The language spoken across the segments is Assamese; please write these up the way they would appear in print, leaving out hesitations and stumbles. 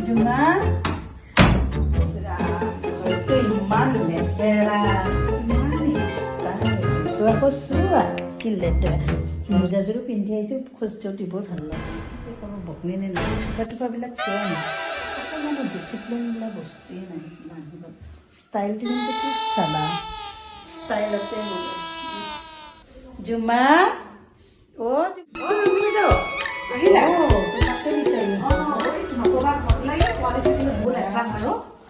জুমা ঘৰটো ইমান লেতেৰা ইমান তই আকৌ চোৱা কি লেতেৰা মোজাযোৰো পিন্ধি আহিছোঁ খোজটো দিব ভাল লাগে কোনো বকনি নে নাই চোফা টোফাবিলাক চোৱা নাই অকণমান ডিচিপ্লিন বোলা বস্তুৱেই নাই মানুহ ষ্টাইলটো কিন্তু কি চালা ষ্টাইলতে জুমা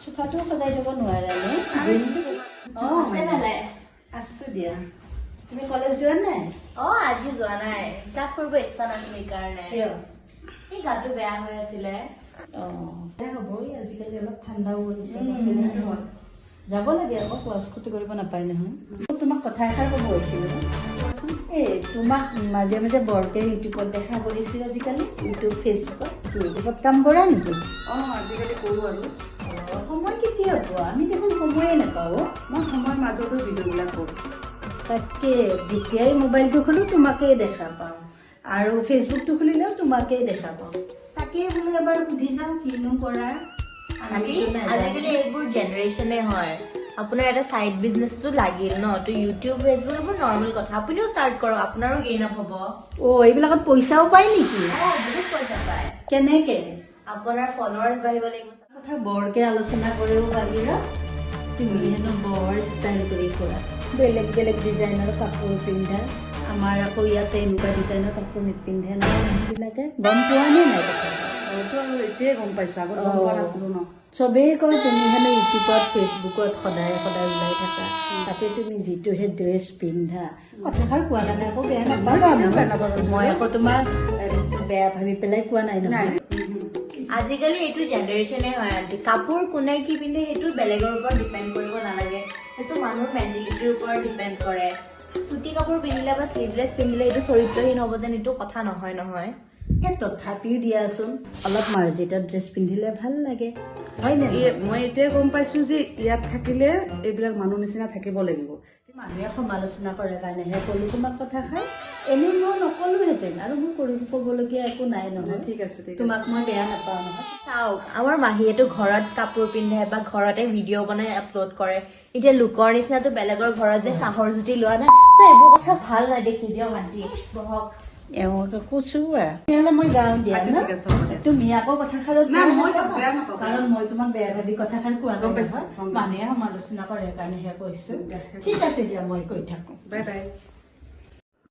চোফাটো সজাই দিব নোৱাৰানে আছো দিয়া তুমি কলেজ যোৱা নাই আজি যোৱা নাই ক্লাছ কৰিব ইচ্ছা নাছিল সেইকাৰণে কিয় এই গাটো বেয়া হৈ আছিলে হ'বই আজিকালি অলপ ঠাণ্ডাও পৰিছে যাব লাগে আকৌ ক্লাছ ক্ষতি কৰিব নাপায় নহয় তোমাক কথা এষাৰ ক'ব হৈছিলোঁ এই তোমাক মাজে মাজে বৰকে ইউটিউবত দেখা কৰিছিল আজিকালি ইউটিউব ফেচবুকত কাম কৰা নেকি আজিকালি কৰোঁ আৰু সময় কেতিয়া পোৱা আমি দেখোন সময়ে নাপাওঁ মই সময়ৰ মাজতো ভিডিঅ'বিলাক কৰোঁ তাকে যেতিয়াই মোবাইলটো খোলো তোমাকেই দেখা পাওঁ আৰু ফেচবুকটো খুলিলেও তোমাকেই দেখা পাওঁ তাকেই বোলো এবাৰ সুধি যাওঁ কিনো কৰা আজিকালি এইবোৰ জেনেৰেশ্যনে হয় আপোনাৰ এটা চাইড বিজনেছটো লাগিল ন তো ইউটিউব ফেচবুক এইবোৰ নৰ্মেল কথা আপুনিও ষ্টাৰ্ট কৰক আপোনাৰো গেইন আপ হ'ব এইবিলাকত পইচাও পায় নেকি বহুত পইচা পায় কেনেকে আপোনাৰ ফলোৱাৰ্ছ বাঢ়িব লাগিব কথা বৰকে আলোচনা কৰিও বাহিৰা তুমি হেনো বৰ ষ্টাইল কৰি ফুৰা বেলেগ বেলেগ ডিজাইনৰ কাপোৰ পিন্ধা আমাৰ আকৌ ইয়াতে এনেকুৱা ডিজাইনৰ কাপোৰ নিপিন্ধে ন মানুহবিলাকে গম পোৱা নে নাই কথা হয়তো আৰু এতিয়াই গম পাইছোঁ আগত গম পোৱা নাছিলোঁ ন চবেই কয় তুমি হেনো ইউটিউবত ফেচবুকত সদায় সদায় ওলাই থাকা তাতে তুমি যিটোহে ড্ৰেছ পিন্ধা কথাষাৰ কোৱা কাৰণে আকৌ বেয়া নাপাওঁ মই আকৌ তোমাৰ বেয়া ভাবি পেলাই কোৱা নাই নহয় আজিকালি এইটো জেনেৰেশ্যনে হয় কাপোৰ কোনে কি পিন্ধে সেইটো বেলেগৰ ওপৰত ডিপেণ্ড কৰিব নালাগে সেইটো মানুহৰ মেণ্টেলিটিৰ ওপৰত ডিপেণ্ড কৰে চুটি কাপোৰ পিন্ধিলে বা শ্লিভলেছ পিন্ধিলে এইটো চৰিত্ৰহীন হ'ব যেন এইটো কথা নহয় তথাপিও দিয়াচোন অলপ মাৰ্জিত ড্ৰেছ পিন্ধিলে ভাল লাগে হয় নে মই এতিয়াই গম পাইছোঁ যে ইয়াত থাকিলে এইবিলাক মানুহ নিচিনা থাকিব লাগিব মানুহে সমালোচনা কৰে কাৰণেহে ক'লো তোমাক কথাষাৰ এনেই মই নকলোহেঁতেন আৰু মোৰ ক'বলগীয়া একো নাই নহয় ঠিক আছে তোমাক মই বেয়া নাপাওঁ নহয় চাওক আমাৰ মাহীয়েতো ঘৰত কাপোৰ পিন্ধে বা ঘৰতে ভিডিঅ' বনাই আপলোড কৰে এতিয়া লোকৰ নিচিনাতো বেলেগৰ ঘৰত যে চাহৰ জুতি লোৱা নাই চ' এইবোৰ কথা ভাল নেদেখি দিয়ক আণ্টি বহক এওঁকে কৈছোঁ তেতিয়াহ'লে মই যাওঁ দিয়া ন তুমি আকৌ কথাষাৰত কাৰণ মই তোমাক বেয়া ভাবি কথাষাৰ কোৱা গম পাইছোঁ মানুহে সমালোচনা কৰে কাৰণেহে কৈছোঁ ঠিক আছে দিয়া মই কৈ থাকোঁ বাই বাই